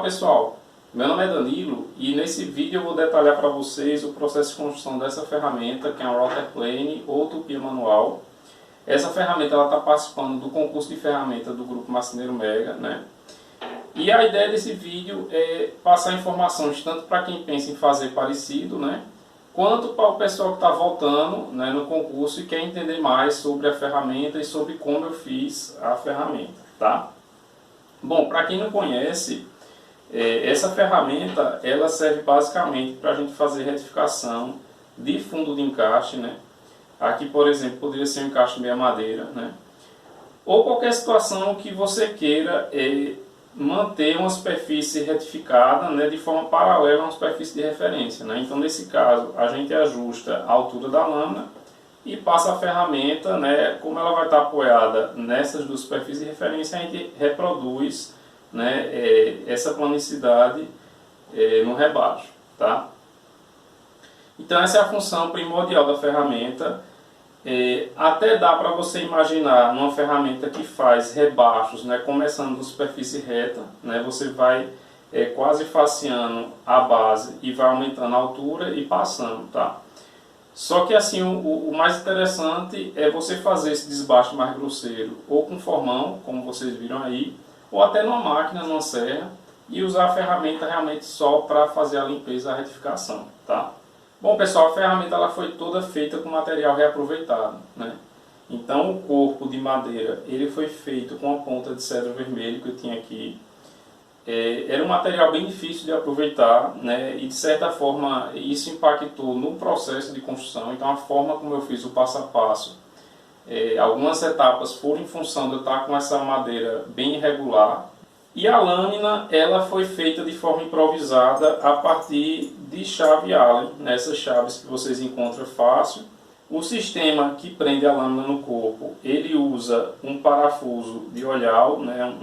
pessoal, meu nome é Danilo e nesse vídeo eu vou detalhar para vocês o processo de construção dessa ferramenta que é um Router Plane ou tupia manual. Essa ferramenta está participando do concurso de ferramenta do Grupo Marceneiro Mega, né? E a ideia desse vídeo é passar informações tanto para quem pensa em fazer parecido, né? Quanto para o pessoal que está voltando, né, no concurso e quer entender mais sobre a ferramenta e sobre como eu fiz a ferramenta, tá? Bom, para quem não conhece, essa ferramenta ela serve basicamente para a gente fazer retificação de fundo de encaixe, né? Aqui, por exemplo, poderia ser um encaixe meia madeira, né? Ou qualquer situação que você queira manter uma superfície retificada, né, de forma paralela a uma superfície de referência, né? Então, nesse caso, a gente ajusta a altura da lâmina e passa a ferramenta, né, como ela vai estar apoiada nessas duas superfícies de referência, a gente reproduz, né, essa planicidade no rebaixo, tá? Então essa é a função primordial da ferramenta. Até dá para você imaginar uma ferramenta que faz rebaixos, né, começando da superfície reta, né, você vai quase faceando a base e vai aumentando a altura e passando, tá? Só que assim, o mais interessante é você fazer esse desbaste mais grosseiro ou com formão, como vocês viram aí, ou até numa máquina, numa serra, e usar a ferramenta realmente só para fazer a limpeza e a retificação, tá? Bom pessoal, a ferramenta ela foi toda feita com material reaproveitado, né? Então o corpo de madeira ele foi feito com a ponta de cedro vermelho que eu tinha aqui. Era um material bem difícil de aproveitar, né? E de certa forma isso impactou no processo de construção. Então a forma como eu fiz o passo a passo, algumas etapas foram em função de eu estar com essa madeira bem irregular. E a lâmina ela foi feita de forma improvisada a partir de chave Allen, nessas chaves que vocês encontram fácil. O sistema que prende a lâmina no corpo, ele usa um parafuso de olhal, né,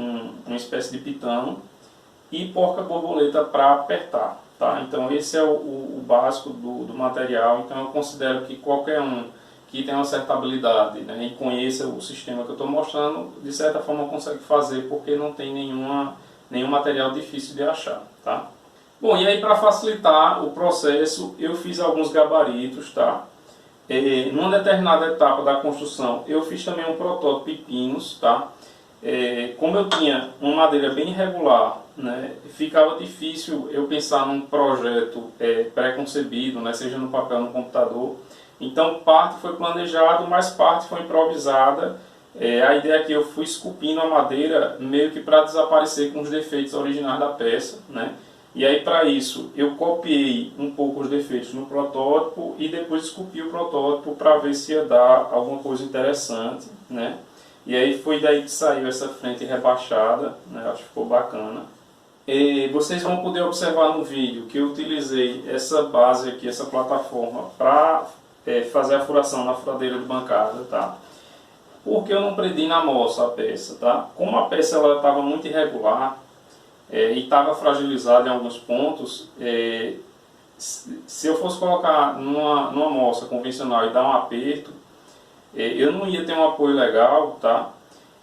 uma espécie de pitão, e porca-borboleta para apertar, tá? Então esse é o básico do material. Então eu considero que qualquer um que tenha uma certa habilidade, né, e conheça o sistema que eu estou mostrando, de certa forma consegue fazer, porque não tem nenhum material difícil de achar, tá? Bom, e aí para facilitar o processo, eu fiz alguns gabaritos, tá? Numa determinada etapa da construção, eu fiz também um protótipo em pinos, tá? Como eu tinha uma madeira bem irregular, né, ficava difícil eu pensar num projeto pré-concebido, né, seja no papel ou no computador. Então parte foi planejado, mas parte foi improvisada. A ideia é que eu fui esculpindo a madeira meio que para desaparecer com os defeitos originais da peça, né? E aí para isso eu copiei um pouco os defeitos no protótipo e depois esculpi o protótipo para ver se ia dar alguma coisa interessante, né? E aí foi daí que saiu essa frente rebaixada, né? Acho que ficou bacana. E vocês vão poder observar no vídeo que eu utilizei essa base aqui, essa plataforma, para fazer a furação na furadeira de bancada, tá? Porque eu não prendi na moça a peça, tá? Como a peça estava muito irregular e estava fragilizada em alguns pontos, se eu fosse colocar numa moça convencional e dar um aperto, eu não ia ter um apoio legal, tá?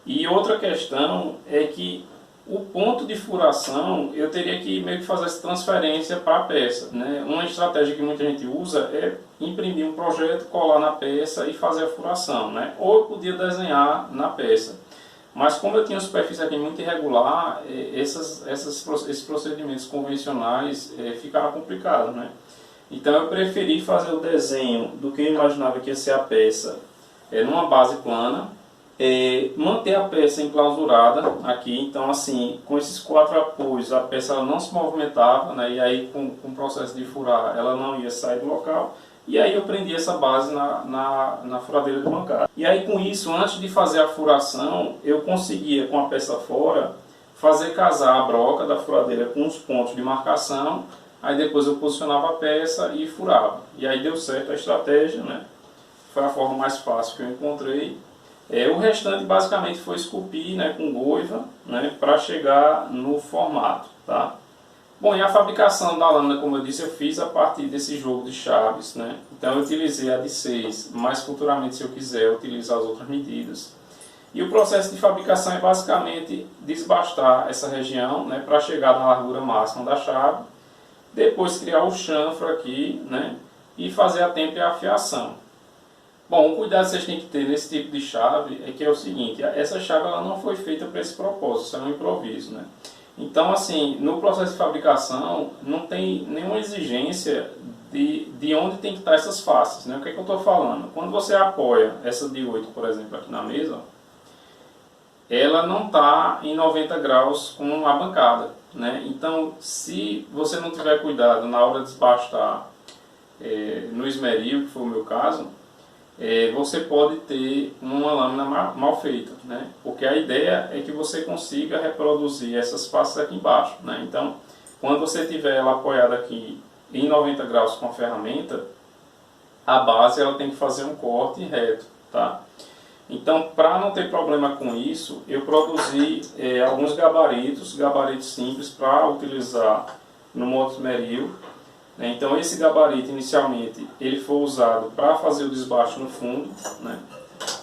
E outra questão é que o ponto de furação eu teria que meio que fazer essa transferência para a peça, né? Uma estratégia que muita gente usa é imprimir um projeto, colar na peça e fazer a furação, né? Ou eu podia desenhar na peça. Mas como eu tinha uma superfície aqui muito irregular, esses procedimentos convencionais ficaram complicados, né? Então eu preferi fazer o desenho do que eu imaginava que ia ser a peça numa base plana, manter a peça enclausurada aqui. Então assim, com esses 4 apoios a peça ela não se movimentava, né? E aí com o processo de furar ela não ia sair do local. E aí eu prendi essa base na furadeira de bancada. E aí com isso, antes de fazer a furação, eu conseguia com a peça fora fazer casar a broca da furadeira com os pontos de marcação. Aí depois eu posicionava a peça e furava. E aí deu certo a estratégia, né? Foi a forma mais fácil que eu encontrei. O restante basicamente foi esculpir, né, com goiva, né, para chegar no formato, tá? Bom, e a fabricação da lâmina, como eu disse, eu fiz a partir desse jogo de chaves, né? Então eu utilizei a de 6, mas futuramente, se eu quiser, eu utilizo as outras medidas. E o processo de fabricação é basicamente desbastar essa região, né, para chegar na largura máxima da chave, depois criar o chanfro aqui, né, e fazer a têmpera e a afiação. Bom, o cuidado que vocês têm que ter nesse tipo de chave é que é o seguinte: essa chave ela não foi feita para esse propósito, isso é um improviso, né? Então, assim, no processo de fabricação não tem nenhuma exigência de onde tem que estar essas faces, né? O que é que eu estou falando? Quando você apoia essa de 8, por exemplo, aqui na mesa, ela não está em 90 graus com a bancada, né? Então, se você não tiver cuidado na hora de desbastar no esmeril, que foi o meu caso, você pode ter uma lâmina mal feita, né? Porque a ideia é que você consiga reproduzir essas faces aqui embaixo, né? Então, quando você tiver ela apoiada aqui em 90 graus com a ferramenta, a base ela tem que fazer um corte reto, tá? Então, para não ter problema com isso, eu produzi alguns gabaritos simples para utilizar no modo esmeril. Então, esse gabarito inicialmente ele foi usado para fazer o desbaste no fundo, né?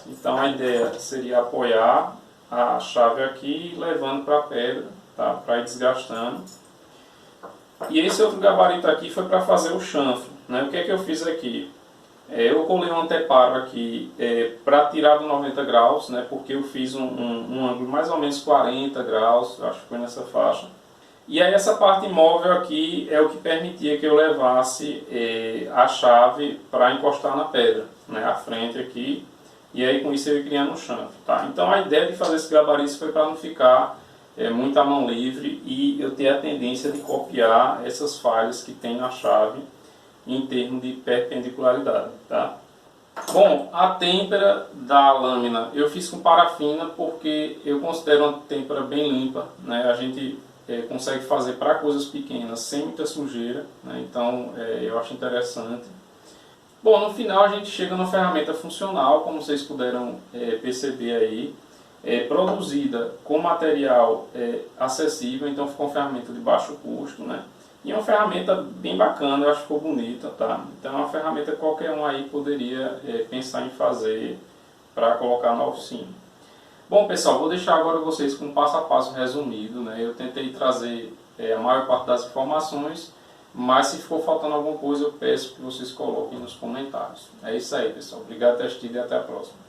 Então a ideia seria apoiar a chave aqui levando para a pedra, tá? Para ir desgastando. E esse outro gabarito aqui foi para fazer o chanfro, né? O que é que eu fiz aqui? Eu colei um anteparo aqui para tirar do 90 graus, né? Porque eu fiz um ângulo mais ou menos 40 graus, acho que foi nessa faixa. E aí essa parte móvel aqui é o que permitia que eu levasse a chave para encostar na pedra, né? A frente aqui, e aí com isso eu ia criando um chanfro, tá? Então a ideia de fazer esse gabarito foi para não ficar muito à mão livre e eu ter a tendência de copiar essas falhas que tem na chave em termos de perpendicularidade, tá? Bom, a têmpera da lâmina eu fiz com parafina porque eu considero uma têmpera bem limpa, né? A gente consegue fazer para coisas pequenas sem muita sujeira, né? Então eu acho interessante. Bom, no final a gente chega numa ferramenta funcional, como vocês puderam perceber aí, produzida com material acessível, então ficou uma ferramenta de baixo custo, né? E é uma ferramenta bem bacana, eu acho que ficou bonita, tá? Então é uma ferramenta que qualquer um aí poderia pensar em fazer para colocar na oficina. Bom pessoal, vou deixar agora vocês com um passo a passo resumido, né? Eu tentei trazer a maior parte das informações, mas se ficou faltando alguma coisa eu peço que vocês coloquem nos comentários. É isso aí pessoal, obrigado por ter assistido e até a próxima.